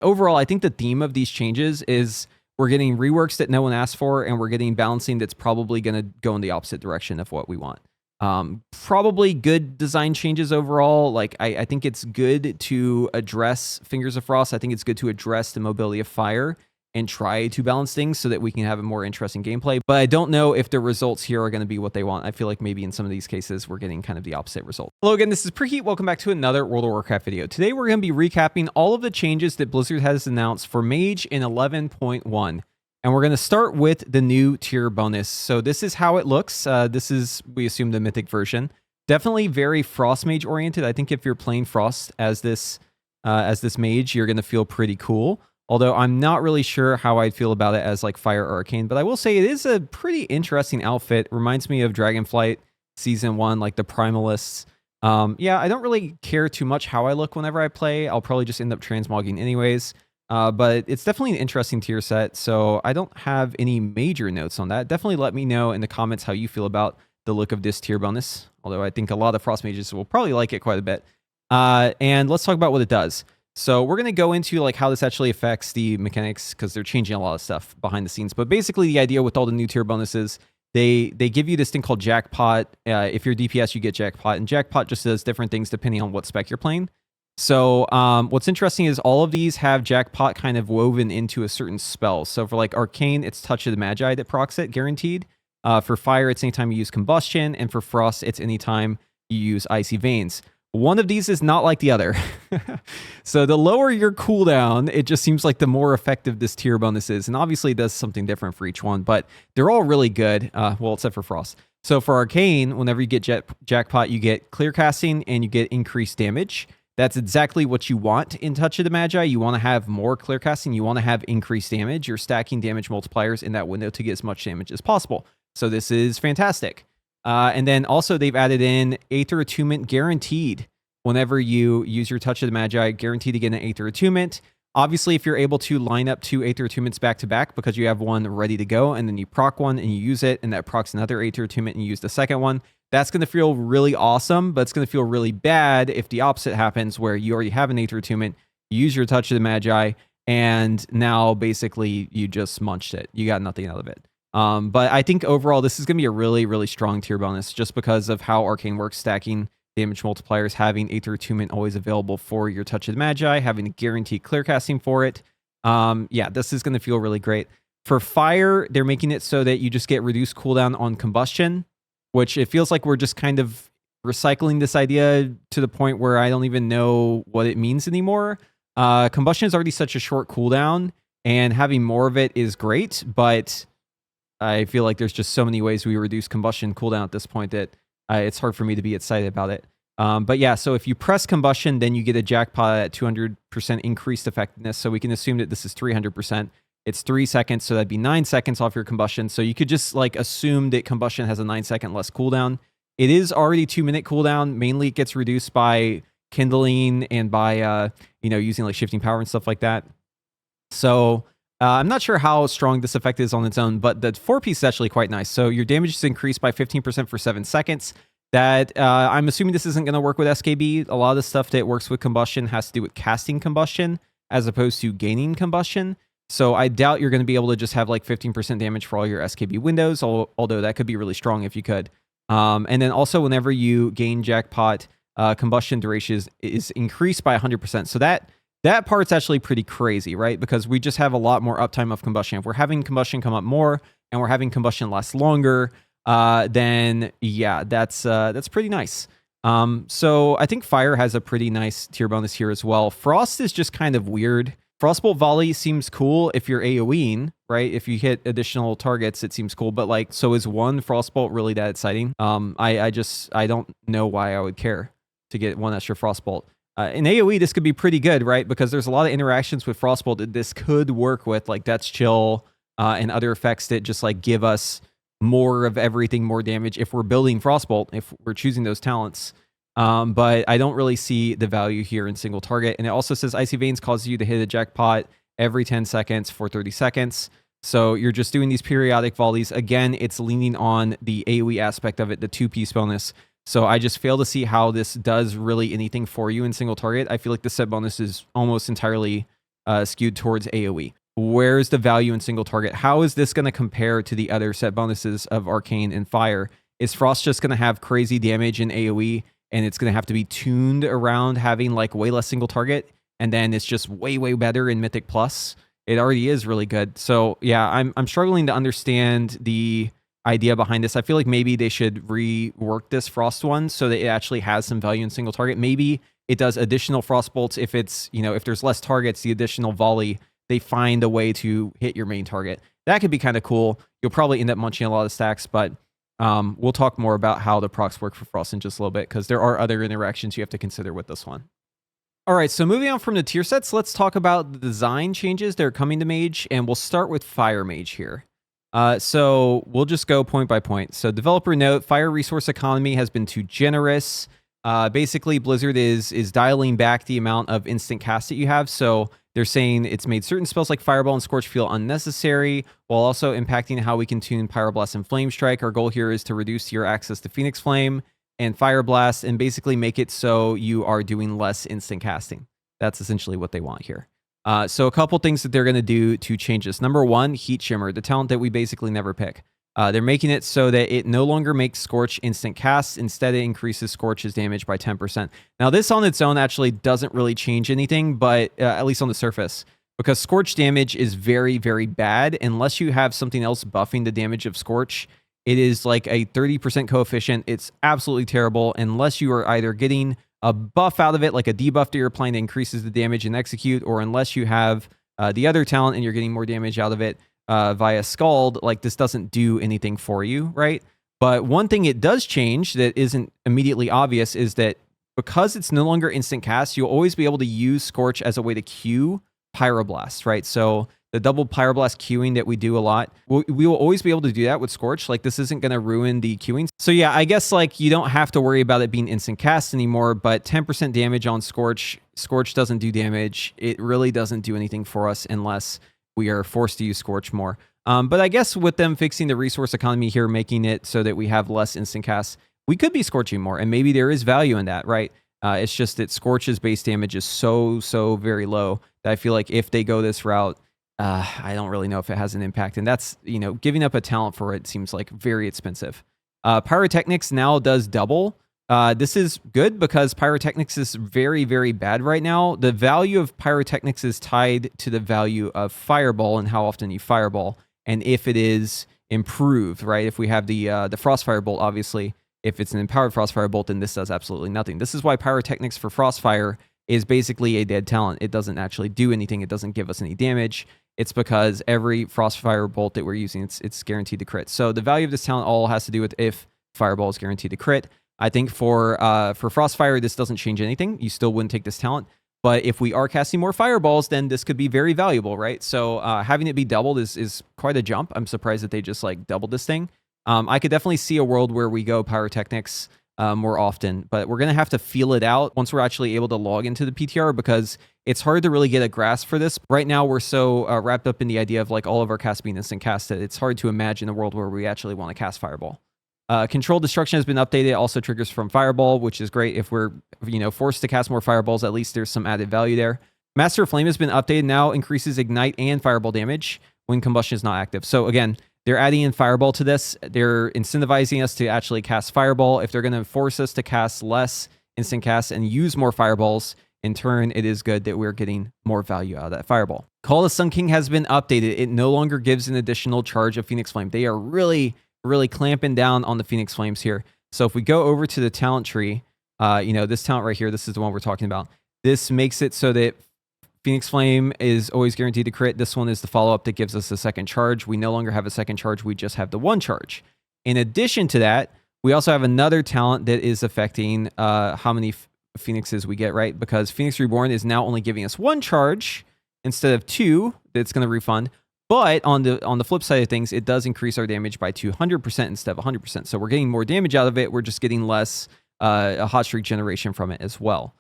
overall, I think the theme of these changes is we're getting reworks that no one asked for, and we're getting balancing that's probably going to go in the opposite direction of what we want. Probably good design changes overall. Like, I think it's good to address Fingers of Frost. I think it's good to address the mobility of fire and try to balance things so that we can have a more interesting gameplay. But I don't know if the results here are going to be what they want. I feel like maybe in some of these cases, we're getting kind of the opposite result. Hello again, this is Preheat. Welcome back to another World of Warcraft video. Today, we're going to be recapping all of the changes that Blizzard has announced for Mage in 11.1. And we're going to start with the new tier bonus. So this is how it looks. This is, we assume, the mythic version. Definitely very Frost Mage oriented. I think if you're playing Frost as this Mage, you're going to feel pretty cool. Although I'm not really sure how I'd feel about it as like Fire or Arcane, but I will say it is a pretty interesting outfit. Reminds me of Dragonflight Season 1, like the Primalists. Yeah, I don't really care too much how I look whenever I play. I'll probably just end up transmogging anyways. But it's definitely an interesting tier set, so I don't have any major notes on that. Definitely let me know in the comments how you feel about the look of this tier bonus, although I think a lot of Frost Mages will probably like it quite a bit. And let's talk about what it does. So we're going to go into like how this actually affects the mechanics because they're changing a lot of stuff behind the scenes. But basically the idea with all the new tier bonuses, they give you this thing called Jackpot. If you're DPS, you get Jackpot, and Jackpot just does different things depending on what spec you're playing. So what's interesting is all of these have Jackpot kind of woven into a certain spell. So for like Arcane, it's Touch of the Magi that procs it, guaranteed. For Fire, it's anytime you use Combustion. And for Frost, it's anytime you use Icy Veins. One of these is not like the other. So the lower your cooldown, it just seems like the more effective this tier bonus is. And obviously it does something different for each one, but they're all really good. Well, except for Frost. So for Arcane, whenever you get Jackpot, you get clear casting and you get increased damage. That's exactly what you want in Touch of the Magi. You want to have more clear casting. You want to have increased damage. You're stacking damage multipliers in that window to get as much damage as possible. So this is fantastic. And then also they've added in Aether Attunement guaranteed. Whenever you use your Touch of the Magi, guaranteed to get an Aether Attunement. Obviously, if you're able to line up 2 Aether Attunements back to back because you have one ready to go, and then you proc one and you use it, and that procs another Aether Attunement and you use the second one, that's going to feel really awesome, but it's going to feel really bad if the opposite happens where you already have an Aether Attunement, you use your Touch of the Magi, and now basically you just munched it. You got nothing out of it. But I think overall, this is going to be a really, really strong tier bonus just because of how Arcane works, stacking damage multipliers, having Aether Attunement always available for your Touch of the Magi, having a guaranteed clear casting for it. Yeah, this is going to feel really great. For Fire, they're making it so that you just get reduced cooldown on Combustion, which it feels like we're just kind of recycling this idea to the point where I don't even know what it means anymore. Combustion is already such a short cooldown, and having more of it is great, but I feel like there's just so many ways we reduce Combustion cooldown at this point that it's hard for me to be excited about it. But yeah, so if you press Combustion, then you get a Jackpot at 200% increased effectiveness. So we can assume that this is 300%. It's 3 seconds, so that'd be 9 seconds off your Combustion. So you could just like assume that Combustion has a 9-second less cooldown. It is already 2-minute cooldown. Mainly it gets reduced by kindling and by using like shifting power and stuff like that. So I'm not sure how strong this effect is on its own, but the 4-piece is actually quite nice. So your damage is increased by 15% for 7 seconds. That I'm assuming this isn't going to work with SKB. A lot of the stuff that works with Combustion has to do with casting Combustion as opposed to gaining Combustion. So I doubt you're going to be able to just have like 15% damage for all your SKB windows, although that could be really strong if you could. And then also whenever you gain Jackpot, Combustion duration is increased by 100%. So that part's actually pretty crazy, right? Because we just have a lot more uptime of Combustion. If we're having Combustion come up more and we're having Combustion last longer, then yeah, that's pretty nice. So I think Fire has a pretty nice tier bonus here as well. Frost is just kind of weird. Frostbolt Volley seems cool if you're AoEing, right? If you hit additional targets, it seems cool. But like, so is one Frostbolt really that exciting? I don't know why I would care to get one extra Frostbolt. In AoE, this could be pretty good, right? Because there's a lot of interactions with Frostbolt that this could work with, like Death's Chill and other effects that just like give us more of everything, more damage if we're building Frostbolt, if we're choosing those talents. But I don't really see the value here in single target. And it also says Icy Veins causes you to hit a Jackpot every 10 seconds for 30 seconds. So you're just doing these periodic volleys. Again, it's leaning on the AoE aspect of it, the 2-piece bonus. So I just fail to see how this does really anything for you in single target. I feel like the set bonus is almost entirely skewed towards AoE. Where's the value in single target? How is this going to compare to the other set bonuses of Arcane and Fire? Is Frost just going to have crazy damage in AoE, and it's going to have to be tuned around having like way less single target, and then it's just way better in Mythic Plus? It already is really good. So yeah, I'm struggling to understand the idea behind this. I feel like maybe they should rework this Frost one so that it actually has some value in single target. Maybe it does additional Frost bolts if it's, if there's less targets, the additional volley, they find a way to hit your main target. That could be kind of cool. You'll probably end up munching a lot of stacks, but we'll talk more about how the procs work for Frost in just a little bit, because there are other interactions you have to consider with this one. All right, so moving on from the tier sets, let's talk about the design changes that are coming to Mage, and we'll start with Fire Mage here. So we'll just go point by point. So developer note, Fire resource economy has been too generous. Basically, Blizzard is dialing back the amount of instant cast that you have. So they're saying it's made certain spells like Fireball and Scorch feel unnecessary, while also impacting how we can tune Pyroblast and Flame Strike. Our goal here is to reduce your access to Phoenix Flame and Fire Blast, and basically make it so you are doing less instant casting. That's essentially what they want here. So a couple things that they're going to do to change this. Number one, Heat Shimmer, the talent that we basically never pick. They're making it so that it no longer makes Scorch instant casts. Instead, it increases Scorch's damage by 10%. Now, this on its own actually doesn't really change anything, but at least on the surface, because Scorch damage is very bad. Unless you have something else buffing the damage of Scorch, it is like a 30% coefficient. It's absolutely terrible unless you are either getting a buff out of it, like a debuff that you're applying that increases the damage and execute, or unless you have the other talent and you're getting more damage out of it via Scald, like this doesn't do anything for you, right? But one thing it does change that isn't immediately obvious is that because it's no longer instant cast, you'll always be able to use Scorch as a way to queue Pyroblast, right? So the double Pyroblast queuing that we do a lot, we will always be able to do that with Scorch. Like, this isn't going to ruin the queuing. So yeah, I guess like you don't have to worry about it being instant cast anymore, but 10% damage on Scorch doesn't do damage. It really doesn't do anything for us unless we are forced to use Scorch more. But I guess with them fixing the resource economy here, making it so that we have less instant casts, we could be Scorching more, and maybe there is value in that, right? It's just that Scorch's base damage is so very low that I feel like if they go this route, I don't really know if it has an impact. And that's, giving up a talent for it seems like very expensive. Pyrotechnics now does double. This is good because Pyrotechnics is very bad right now. The value of Pyrotechnics is tied to the value of Fireball and how often you Fireball, and if it is improved, right? If we have the Frostfire Bolt, obviously, if it's an empowered Frostfire Bolt, then this does absolutely nothing. This is why Pyrotechnics for Frostfire is basically a dead talent. It doesn't actually do anything. It doesn't give us any damage. It's because every Frostfire Bolt that we're using, it's guaranteed to crit. So the value of this talent all has to do with if Fireball is guaranteed to crit. I think for Frostfire, this doesn't change anything. You still wouldn't take this talent. But if we are casting more Fireballs, then this could be very valuable, right? So having it be doubled is quite a jump. I'm surprised that they just like doubled this thing. I could definitely see a world where we go Pyrotechnics more often, but we're going to have to feel it out once we're actually able to log into the PTR, because it's hard to really get a grasp for this. Right now, we're so wrapped up in the idea of like all of our casts being instant cast that it's hard to imagine a world where we actually want to cast Fireball. Controlled Destruction has been updated. It also triggers from Fireball, which is great. If we're forced to cast more Fireballs, at least there's some added value there. Master of Flame has been updated. Now increases Ignite and Fireball damage when combustion is not active. So again, they're adding in Fireball to this. They're incentivizing us to actually cast Fireball. If they're going to force us to cast less instant casts and use more Fireballs, in turn, it is good that we're getting more value out of that Fireball. Call of Sun King has been updated. It no longer gives an additional charge of Phoenix Flame. They are really clamping down on the Phoenix Flames here. So if we go over to the talent tree, this talent right here, this is the one we're talking about. This makes it so that Phoenix Flame is always guaranteed to crit. This one is the follow-up that gives us a second charge. We no longer have a second charge. We just have the one charge. In addition to that, we also have another talent that is affecting how many Phoenixes we get, right? Because Phoenix Reborn is now only giving us one charge instead of two that's going to refund. But on the flip side of things, it does increase our damage by 200% instead of 100%. So we're getting more damage out of it. We're just getting less a hot streak generation from it as well.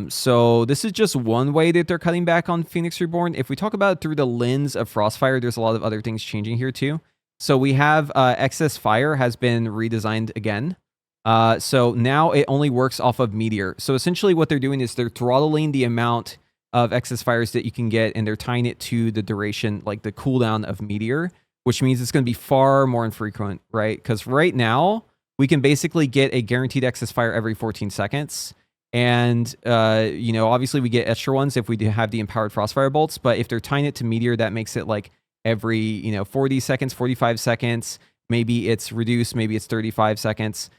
So this is just one way that they're cutting back on Phoenix Reborn. If we talk about it through the lens of Frostfire, there's a lot of other things changing here too. So we have Excess Fire has been redesigned again. So now it only works off of Meteor. So essentially what they're doing is they're throttling the amount of excess fires that you can get, and they're tying it to the duration, like the cooldown of Meteor, which means it's going to be far more infrequent, right? Because right now, we can basically get a guaranteed excess fire every 14 seconds. And, you know, obviously we get extra ones if we do have the empowered Frostfire bolts, but if they're tying it to Meteor, that makes it like every, you know, 40 seconds, 45 seconds, maybe it's reduced, maybe it's 35 seconds.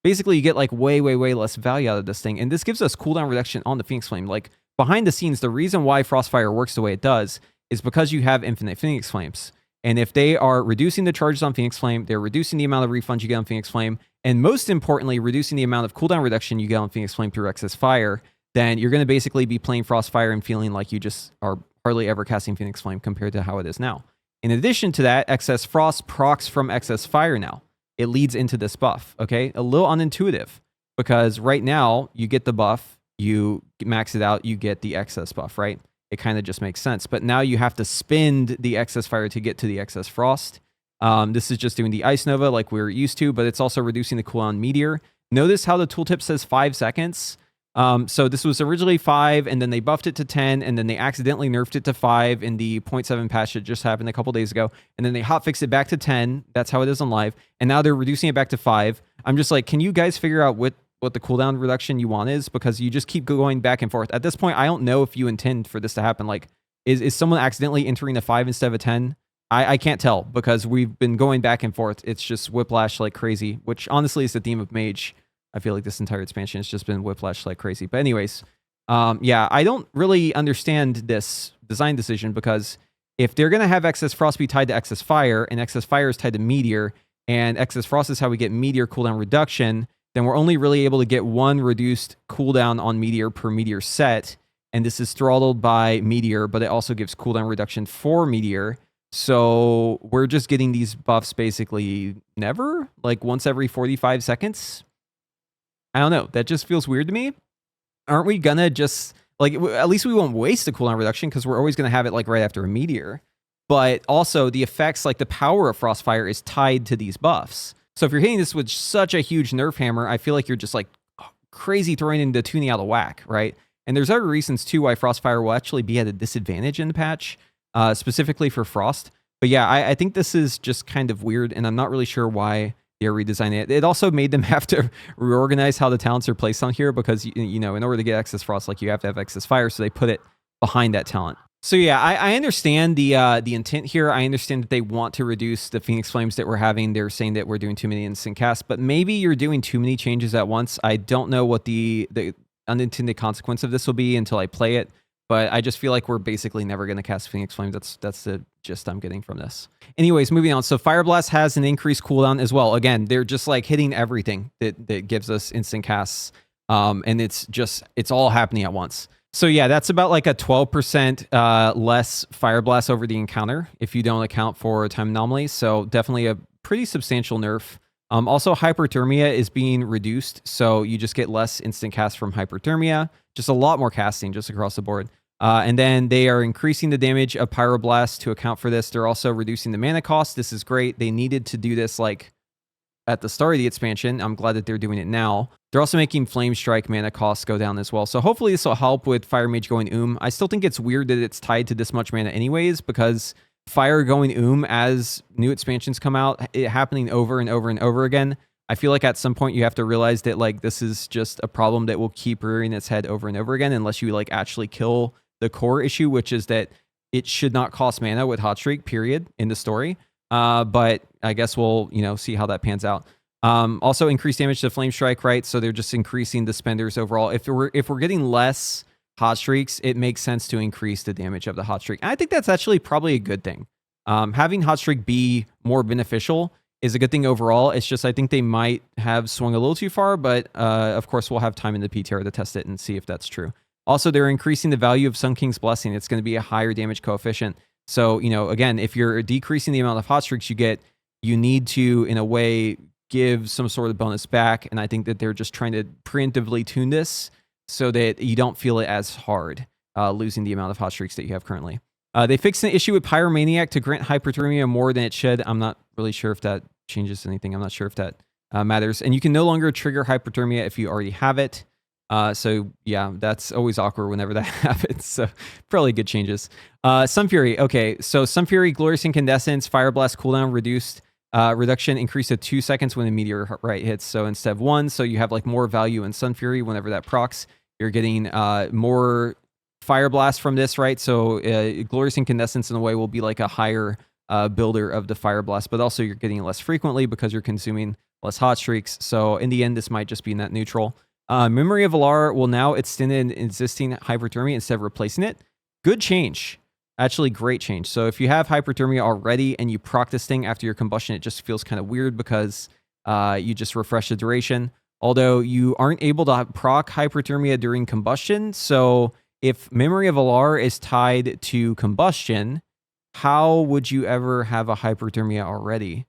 Basically, you get like way less value out of this thing. And this gives us cooldown reduction on the Phoenix Flame. Like behind the scenes, the reason why Frostfire works the way it does is because you have infinite Phoenix Flames. And if they are reducing the charges on Phoenix Flame, they're reducing the amount of refunds you get on Phoenix Flame, and most importantly, reducing the amount of cooldown reduction you get on Phoenix Flame through excess fire, then you're going to basically be playing Frostfire and feeling like you just are hardly ever casting Phoenix Flame compared to how it is now. In addition to that, excess Frost procs from excess fire now. It leads into this buff, okay? A little unintuitive, because right now, you get the buff, you max it out, you get the excess buff, right? It kind of just makes sense. But now you have to spend the excess fire to get to the excess frost. This is just doing the Ice Nova like we were used to, but it's also reducing the cooldown Meteor. Notice how the tooltip says 5 seconds. So this was originally 5, and then they buffed it to 10, and then they accidentally nerfed it to 5 in the 0.7 patch that just happened a couple days ago. And then they hotfixed it back to 10. That's how it is on live. And now they're reducing it back to 5. I'm just like, can you guys figure out what the cooldown reduction you want is? Because you just keep going back and forth. At this point, I don't know if you intend for this to happen. Like, is someone accidentally entering a 5 instead of a 10? I can't tell, because we've been going back and forth. It's just whiplash like crazy, which honestly is the theme of Mage. I feel like this entire expansion has just been whiplash like crazy. But anyways, yeah, I don't really understand this design decision, because if they're going to have excess frost be tied to excess fire, and excess fire is tied to Meteor, and excess frost is how we get Meteor cooldown reduction, then we're only really able to get one reduced cooldown on Meteor per Meteor set. And this is throttled by Meteor, but it also gives cooldown reduction for Meteor. So we're just getting these buffs basically never, like once every 45 seconds. I don't know. That just feels weird to me. Aren't we gonna just, like, at least we won't waste the cooldown reduction, because we're always gonna have it like right after a Meteor. But also the effects, like the power of Frostfire, is tied to these buffs. So if you're hitting this with such a huge nerf hammer, I feel like you're just like crazy throwing into tuning out of whack, right? And there's other reasons too why Frostfire will actually be at a disadvantage in the patch, specifically for Frost. But yeah, I think this is just kind of weird, and I'm not really sure why they're redesigning it. It also made them have to reorganize how the talents are placed on here, because, you know, in order to get excess Frost, like, you have to have excess fire, so they put it behind that talent. So yeah, I understand the intent here. I understand that they want to reduce the Phoenix Flames that we're having. They're saying that we're doing too many instant casts, but maybe you're doing too many changes at once. I don't know what the unintended consequence of this will be until I play it, but I just feel like we're basically never going to cast Phoenix Flames. That's the gist I'm getting from this. Anyways, moving on. So Fire Blast has an increased cooldown as well. Again, they're just like hitting everything that gives us instant casts, and it's all happening at once. So yeah, that's about like a 12% less Fire Blast over the encounter if you don't account for time anomalies. So definitely a pretty substantial nerf. Also, Hyperthermia is being reduced, so you just get less instant cast from Hyperthermia. Just a lot more casting just across the board. And then they are increasing the damage of Pyroblast to account for this. They're also reducing the mana cost. This is great. They needed to do this like at the start of the expansion. I'm glad that they're doing it now. They're also making Flame Strike mana costs go down as well. So hopefully this will help with Fire Mage going I still think it's weird that it's tied to this much mana anyways, because Fire going as new expansions come out, it happening over and over and over again. I feel like at some point you have to realize that like this is just a problem that will keep rearing its head over and over again unless you like actually kill the core issue, which is that it should not cost mana with Hot Streak, period, in the story. But I guess we'll, see how that pans out. Also increased damage to Flame Strike, right? So they're just increasing the spenders overall. If we're getting less Hot Streaks, it makes sense to increase the damage of the Hot Streak. And I think that's actually probably a good thing. Having Hot Streak be more beneficial is a good thing overall. It's just I think they might have swung a little too far, but of course we'll have time in the PTR to test it and see if that's true. Also, they're increasing the value of Sun King's Blessing. It's going to be a higher damage coefficient. So, again, if you're decreasing the amount of Hot Streaks you get, you need to, in a way, give some sort of bonus back. And I think that they're just trying to preemptively tune this so that you don't feel it as hard, losing the amount of Hot Streaks that you have currently. They fixed the issue with Pyromaniac to grant Hyperthermia more than it should. I'm not really sure if that changes anything. I'm not sure if that matters. And you can no longer trigger Hyperthermia if you already have it. So yeah, that's always awkward whenever that happens. So probably good changes. Sun Fury. Okay, so Sun Fury, Glorious Incandescence, Fire Blast cooldown reduced. Reduction increased to 2 seconds when a meteorite hits. So instead of 1, so you have like more value in Sun Fury whenever that procs. You're getting more Fire Blast from this, right? So Glorious Incandescence in a way will be like a higher builder of the Fire Blast, but also you're getting it less frequently because you're consuming less hot streaks. So in the end, this might just be net neutral. Memory of Alar will now extend an existing hyperthermia instead of replacing it. Good change. Actually, great change. So if you have hyperthermia already and you proc this thing after your combustion, it just feels kind of weird because you just refresh the duration. Although you aren't able to proc hyperthermia during combustion. So if Memory of Alar is tied to combustion, how would you ever have a hyperthermia already?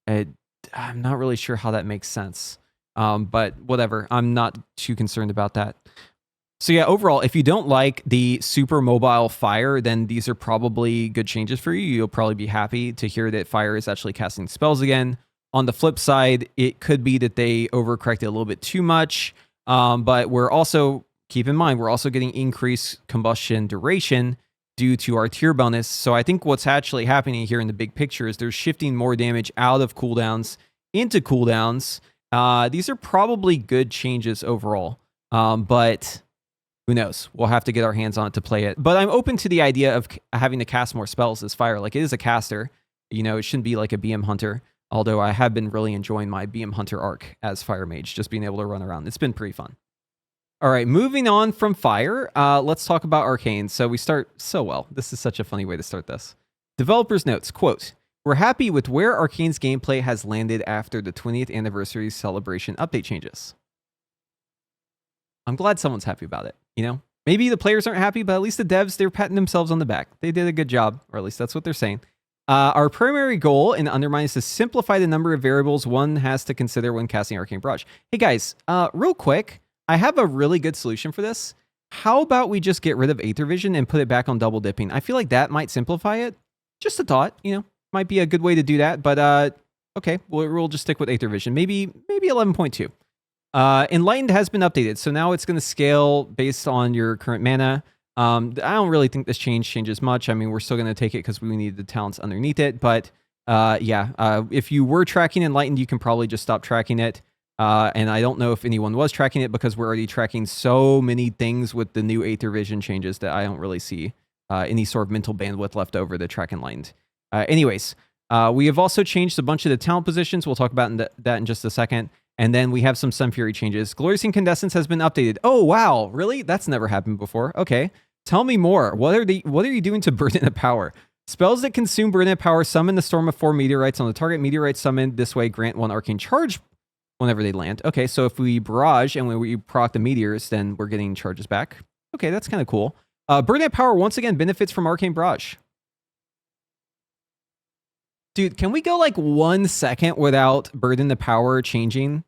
I'm not really sure how that makes sense. But whatever, I'm not too concerned about that. So yeah, overall, if you don't like the super mobile fire, then these are probably good changes for you. You'll probably be happy to hear that fire is actually casting spells again. On the flip side, it could be that they overcorrected a little bit too much. But we're also, keep in mind, we're also getting increased combustion duration due to our tier bonus. So I think what's actually happening here in the big picture is they're shifting more damage out of cooldowns into cooldowns. These are probably good changes overall, but who knows? We'll have to get our hands on it to play it. But I'm open to the idea of having to cast more spells as fire. Like, it is a caster. You know, it shouldn't be like a BM Hunter, although I have been really enjoying my BM Hunter arc as Fire Mage, just being able to run around. It's been pretty fun. All right, moving on from fire, let's talk about Arcane. So we start so well. This is such a funny way to start this. Developers notes, quote, "We're happy with where Arcane's gameplay has landed after the 20th anniversary celebration update changes." I'm glad someone's happy about it, you know? Maybe the players aren't happy, but at least the devs, they're patting themselves on the back. They did a good job, or at least that's what they're saying. Our primary goal in Undermine is to simplify the number of variables one has to consider when casting Arcane Barrage. Hey guys, real quick, I have a really good solution for this. How about we just get rid of Aether Vision and put it back on double dipping? I feel like that might simplify it. Just a thought, you know, might be a good way to do that, but okay, we'll just stick with Aether Vision. Maybe 11.2. Enlightened has been updated, so now it's going to scale based on your current mana. I don't really think this changes much. I mean, we're still going to take it because we need the talents underneath it, but yeah, if you were tracking Enlightened, you can probably just stop tracking it. And I don't know if anyone was tracking it because we're already tracking so many things with the new Aether Vision changes that I don't really see any sort of mental bandwidth left over to track Enlightened. Anyways, we have also changed a bunch of the talent positions. We'll talk about that in just a second. And then we have some Sun Fury changes. Glorious Incandescence has been updated. Oh, wow. Really? That's never happened before. Okay. Tell me more. What are you doing to Burden of Power? Spells that consume Burden of Power summon the storm of 4 meteorites on the target. Meteorite summoned this way grant 1 arcane charge whenever they land. Okay, so if we barrage and when we proc the meteors, then we're getting charges back. Okay, that's kind of cool. Burden of Power once again benefits from arcane barrage. Dude, can we go like 1 second without Burden of Power changing?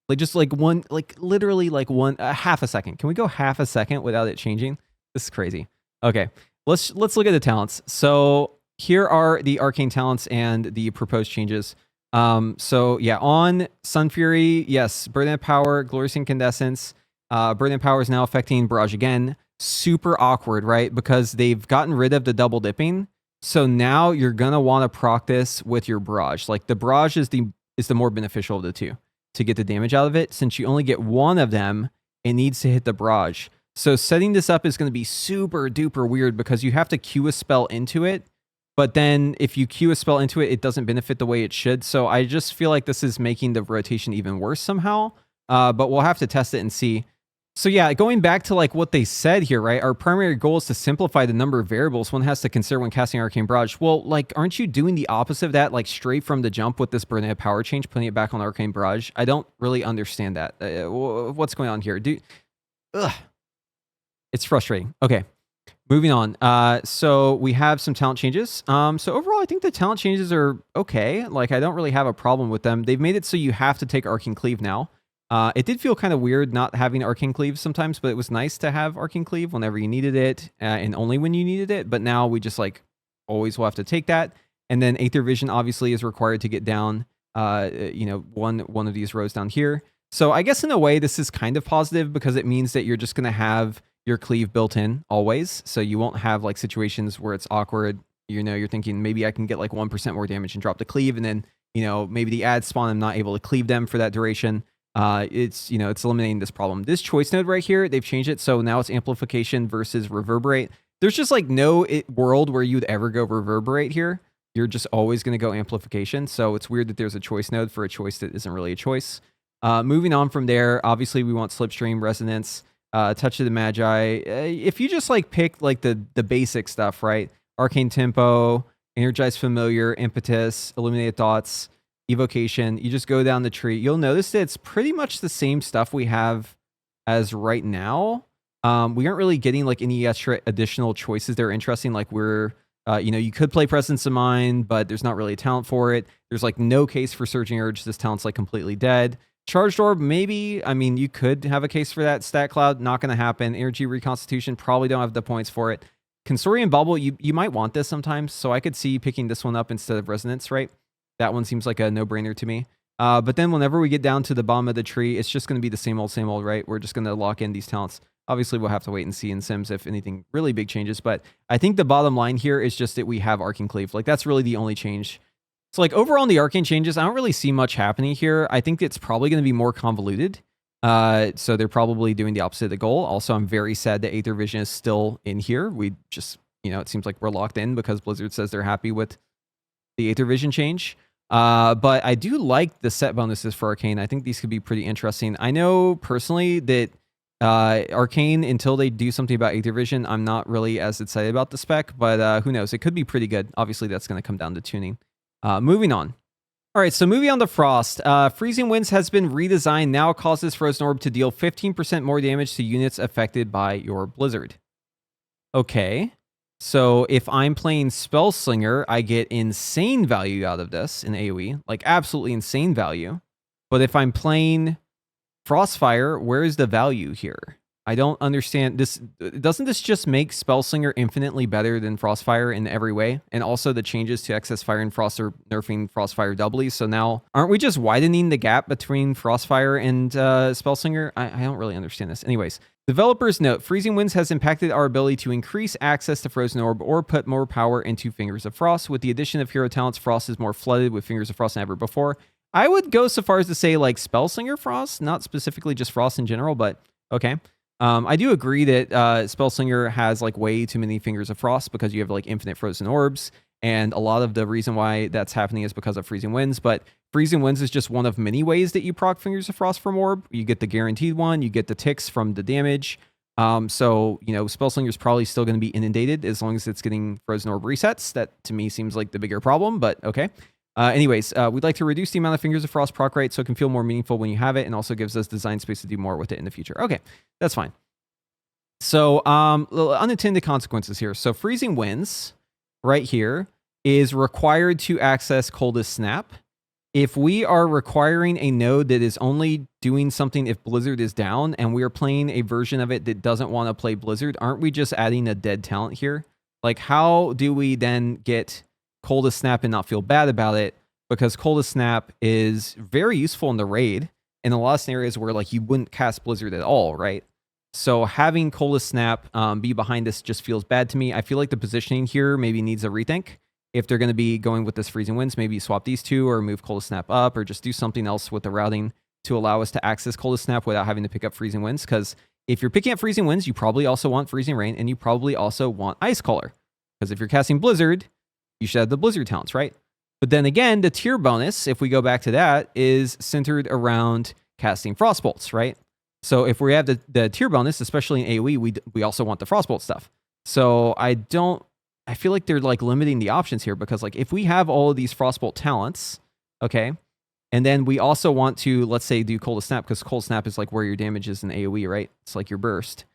Like just like one, like literally like half a second. Can we go half a second without it changing? This is crazy. Okay, let's look at the talents. So here are the arcane talents and the proposed changes. So yeah, on Sun Fury, yes, Burden of Power, Glorious Incandescence. Burden of Power is now affecting Barrage again. Super awkward, right? Because they've gotten rid of the double dipping. So now you're gonna want to proc this with your Barrage. Like the Barrage is the more beneficial of the two to get the damage out of it. Since you only get one of them, it needs to hit the Barrage. So setting this up is going to be super duper weird because you have to queue a spell into it. But then if you queue a spell into it, it doesn't benefit the way it should. So I just feel like this is making the rotation even worse somehow. But we'll have to test it and see. So yeah, going back to like what they said here, right? Our primary goal is to simplify the number of variables one has to consider when casting Arcane Barrage. Well, like, aren't you doing the opposite of that, like straight from the jump with this Burden of Power change, putting it back on Arcane Barrage? I don't really understand that. What's going on here? It's frustrating. Okay, moving on. So we have some talent changes. So overall, I think the talent changes are okay. Like, I don't really have a problem with them. They've made it so you have to take Arcane Cleave now. It did feel kind of weird not having Arcane Cleave sometimes, but it was nice to have Arcane Cleave whenever you needed it, and only when you needed it. But now we just like always will have to take that. And then Aether Vision obviously is required to get down, you know, one of these rows down here. So I guess in a way, this is kind of positive because it means that you're just going to have your cleave built in always. So you won't have like situations where it's awkward. You know, you're thinking maybe I can get like 1% more damage and drop the cleave. And then, you know, maybe the ad spawn, I'm not able to cleave them for that duration. It's, you know, it's eliminating this problem. This choice node right here, they've changed it. So now it's amplification versus reverberate. There's just like no world where you'd ever go reverberate here. You're just always going to go amplification. So it's weird that there's a choice node for a choice that isn't really a choice. Moving on from there, obviously we want slipstream, resonance, touch of the magi. If you just like pick like the basic stuff, right? Arcane tempo, energize familiar, impetus, illuminated thoughts, evocation. You just go down the tree. You'll notice that it's pretty much the same stuff we have as right now. We aren't really getting like any extra additional choices that are interesting. Like we're, you know, you could play Presence of Mind, but there's not really a talent for it. There's like no case for Surging Urge. This talent's like completely dead. Charged Orb, maybe. I mean, you could have a case for that. Stat Cloud, not going to happen. Energy Reconstitution, probably don't have the points for it. Consorium Bubble, you might want this sometimes, so I could see picking this one up instead of Resonance, right? That one seems like a no-brainer to me. But then whenever we get down to the bottom of the tree, it's just going to be the same old, right? We're just going to lock in these talents. Obviously, we'll have to wait and see in Sims if anything really big changes, but I think the bottom line here is just that we have Arcane Cleave. Like, that's really the only change. So like overall in the Arcane Changes, I don't really see much happening here. I think it's probably going to be more convoluted. So they're probably doing the opposite of the goal. Also, I'm very sad that Aether Vision is still in here. We just, you know, it seems like we're locked in because Blizzard says they're happy with the Aether Vision change. But I do like the set bonuses for Arcane. I think these could be pretty interesting. I know personally that Arcane, until they do something about Aether Vision, I'm not really as excited about the spec, but who knows? It could be pretty good. Obviously, that's going to come down to tuning. Moving on. All right, so moving on to Frost. Freezing Winds has been redesigned. Now causes Frozen Orb to deal 15% more damage to units affected by your Blizzard. Okay. So if I'm playing Spellslinger, I get insane value out of this in AoE. Like absolutely insane value. But if I'm playing Frostfire, where is the value here? I don't understand this. Doesn't this just make Spellslinger infinitely better than Frostfire in every way? And also the changes to Excess Fire and Frost are nerfing Frostfire doubly. So now aren't we just widening the gap between Frostfire and Spellslinger? I don't really understand this. Anyways, developers note, Freezing Winds has impacted our ability to increase access to Frozen Orb or put more power into Fingers of Frost. With the addition of hero talents, Frost is more flooded with Fingers of Frost than ever before. I would go so far as to say like Spellslinger Frost, not specifically just Frost in general, but okay. I do agree that Spellslinger has like way too many Fingers of Frost because you have like infinite frozen orbs, and a lot of the reason why that's happening is because of Freezing Winds, but Freezing Winds is just one of many ways that you proc Fingers of Frost from orb. You get the guaranteed one, you get the ticks from the damage. So, you know, Spellslinger is probably still going to be inundated as long as it's getting frozen orb resets. That to me seems like the bigger problem, but okay. Anyways, we'd like to reduce the amount of Fingers of Frost proc rate so it can feel more meaningful when you have it, and also gives us design space to do more with it in the future. Okay, that's fine. So, unintended consequences here. So, Freezing Winds right here is required to access Coldest Snap. If we are requiring a node that is only doing something if Blizzard is down, and we are playing a version of it that doesn't want to play Blizzard, aren't we just adding a dead talent here? Like, how do we then get Coldest Snap and not feel bad about it? Because Coldest Snap is very useful in the raid in a lot of scenarios where like you wouldn't cast Blizzard at all, right? So having Coldest Snap be behind this just feels bad to me. I feel like the positioning here maybe needs a rethink. If they're going to be going with this Freezing Winds, maybe swap these two or move Coldest Snap up or just do something else with the routing to allow us to access Coldest Snap without having to pick up Freezing Winds. Because if you're picking up Freezing Winds, you probably also want Freezing Rain, and you probably also want Ice Caller. Because if you're casting Blizzard, you should have the Blizzard talents, right? But then again, the tier bonus, if we go back to that, is centered around casting Frostbolts, right? So if we have the tier bonus, especially in AoE, we also want the Frostbolt stuff. So I feel like they're like limiting the options here, because like if we have all of these Frostbolt talents, okay, and then we also want to, let's say, do Coldest Snap, because Cold Snap is like where your damage is in AoE, right? It's like your burst.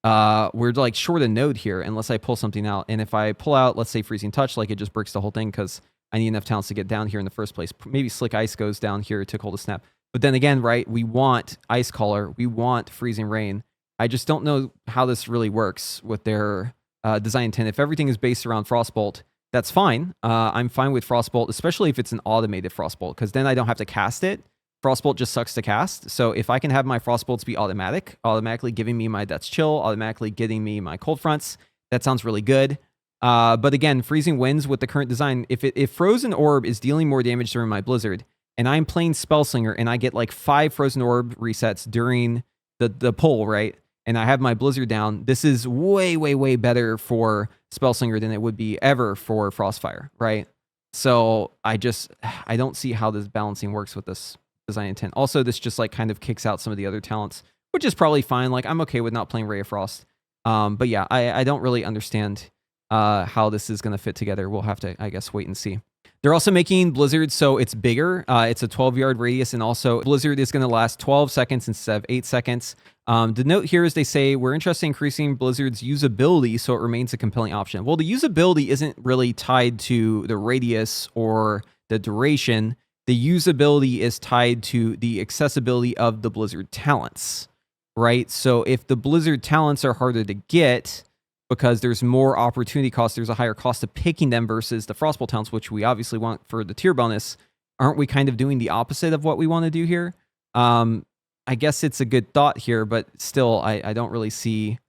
We're like short a node here unless I pull something out. And if I pull out, let's say, Freezing Touch, like it just breaks the whole thing because I need enough talents to get down here in the first place. Maybe Slick Ice goes down here to Coldest Snap. But then again, right, we want Ice Caller, we want Freezing Rain. I just don't know how this really works with their design intent. If everything is based around Frostbolt, that's fine. I'm fine with Frostbolt, especially if it's an automated Frostbolt, because then I don't have to cast it. Frostbolt just sucks to cast. So if I can have my Frostbolts be automatically giving me my Death's Chill, automatically getting me my Cold Fronts, that sounds really good. But again, Freezing Winds with the current design, if Frozen Orb is dealing more damage during my Blizzard, and I'm playing Spellslinger and I get like 5 Frozen Orb resets during the pull, right? And I have my Blizzard down, this is way, way, way better for Spellslinger than it would be ever for Frostfire, right? So I don't see how this balancing works with this design intent. Also, this just like kind of kicks out some of the other talents, which is probably fine. Like I'm okay with not playing Ray of Frost. But yeah, I don't really understand how this is going to fit together. We'll have to, I guess, wait and see. They're also making Blizzard so it's bigger. It's a 12-yard radius, and also Blizzard is going to last 12 seconds instead of 8 seconds. The note here is they say, we're interested in increasing Blizzard's usability so it remains a compelling option. Well, the usability isn't really tied to the radius or the duration. The usability is tied to the accessibility of the Blizzard talents, right? So if the Blizzard talents are harder to get because there's more opportunity cost, there's a higher cost of picking them versus the Frostbolt talents, which we obviously want for the tier bonus, aren't we kind of doing the opposite of what we want to do here? I guess it's a good thought here, but still, I don't really see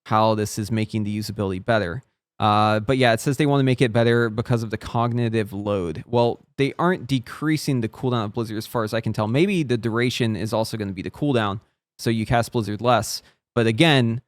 how this is making the usability better. But yeah, it says they want to make it better because of the cognitive load. Well, they aren't decreasing the cooldown of Blizzard as far as I can tell. Maybe the duration is also going to be the cooldown, so you cast Blizzard less. But again,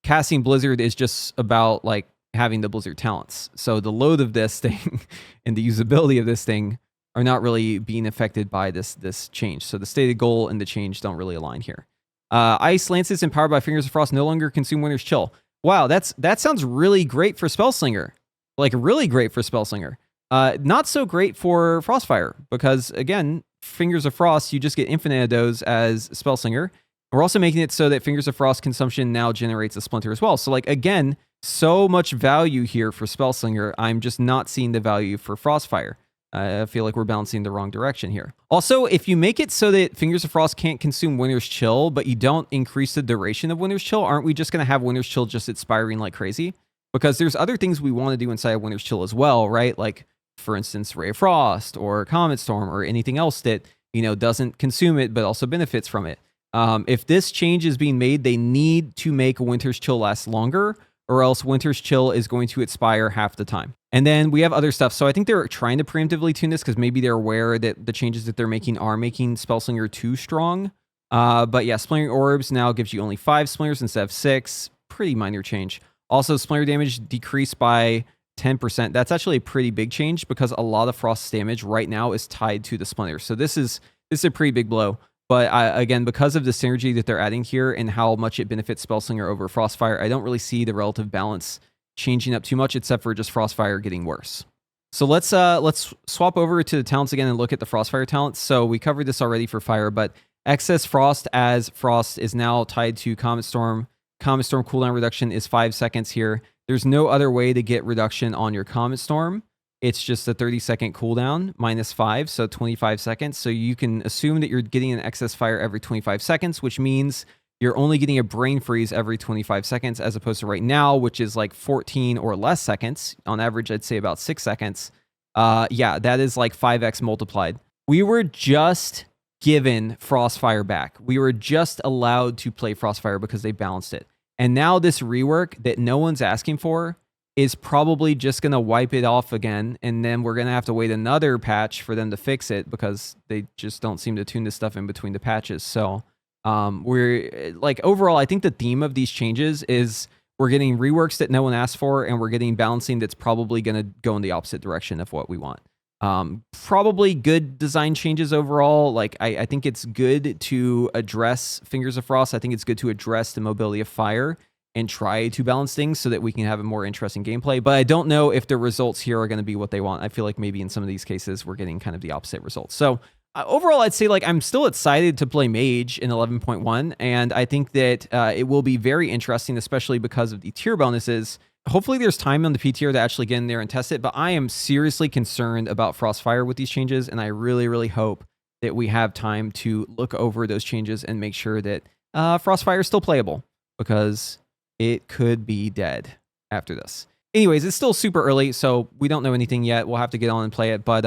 casting Blizzard is just about like having the Blizzard talents. So the load of this thing and the usability of this thing are not really being affected by this change. So the stated goal and the change don't really align here. Ice Lances empowered by Fingers of Frost no longer consume Winter's Chill. Wow, that sounds really great for Spellslinger. Like really great for Spellslinger. Not so great for Frostfire because again, Fingers of Frost, you just get infinite of those as Spellslinger. We're also making it so that Fingers of Frost consumption now generates a Splinter as well. So like again, so much value here for Spellslinger. I'm just not seeing the value for Frostfire. I feel like we're balancing the wrong direction here. Also, if you make it so that Fingers of Frost can't consume Winter's Chill, but you don't increase the duration of Winter's Chill, aren't we just going to have Winter's Chill just expiring like crazy? Because there's other things we want to do inside of Winter's Chill as well, right? Like, for instance, Ray of Frost or Comet Storm or anything else that, you know, doesn't consume it, but also benefits from it. If this change is being made, they need to make Winter's Chill last longer, or else Winter's Chill is going to expire half the time. And then we have other stuff. So I think they're trying to preemptively tune this because maybe they're aware that the changes that they're making are making Spellslinger too strong. But yeah, Splintering Orbs now gives you only 5 Splinters instead of 6. Pretty minor change. Also, Splinter damage decreased by 10%. That's actually a pretty big change because a lot of Frost's damage right now is tied to the Splinter. So this is a pretty big blow. But again, because of the synergy that they're adding here and how much it benefits Spellslinger over Frostfire, I don't really see the relative balance changing up too much, except for just Frostfire getting worse. So let's swap over to the talents again and look at the Frostfire talents. So we covered this already for Fire, but Excess Frost as Frost is now tied to Comet Storm. Comet Storm cooldown reduction is 5 seconds here. There's no other way to get reduction on your Comet Storm. It's just a 30-second cooldown, -5, so 25 seconds. So you can assume that you're getting an excess fire every 25 seconds, which means you're only getting a brain freeze every 25 seconds, as opposed to right now, which is like 14 or less seconds. On average, I'd say about 6 seconds. Yeah, that is like 5x multiplied. We were just given Frostfire back. We were just allowed to play Frostfire because they balanced it. And now this rework that no one's asking for is probably just going to wipe it off again, and then we're going to have to wait another patch for them to fix it because they just don't seem to tune this stuff in between the patches. So we're like, overall, I think the theme of these changes is we're getting reworks that no one asked for, and we're getting balancing that's probably going to go in the opposite direction of what we want. Probably good design changes overall. Like I think it's good to address Fingers of Frost. I think it's good to address the mobility of Fire and try to balance things so that we can have a more interesting gameplay. But I don't know if the results here are going to be what they want. I feel like maybe in some of these cases, we're getting kind of the opposite results. So overall, I'd say like I'm still excited to play Mage in 11.1. And I think that it will be very interesting, especially because of the tier bonuses. Hopefully there's time on the PTR to actually get in there and test it. But I am seriously concerned about Frostfire with these changes. And I really, really hope that we have time to look over those changes and make sure that Frostfire is still playable, because it could be dead after this. Anyways, it's still super early, so we don't know anything yet. We'll have to get on and play it. But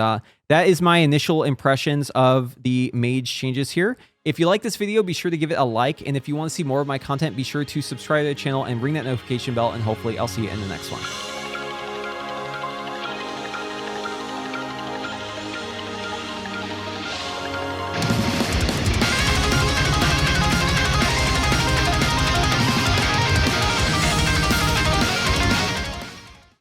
that is my initial impressions of the Mage changes here. If you like this video, be sure to give it a like. And if you want to see more of my content, be sure to subscribe to the channel and ring that notification bell. And hopefully I'll see you in the next one.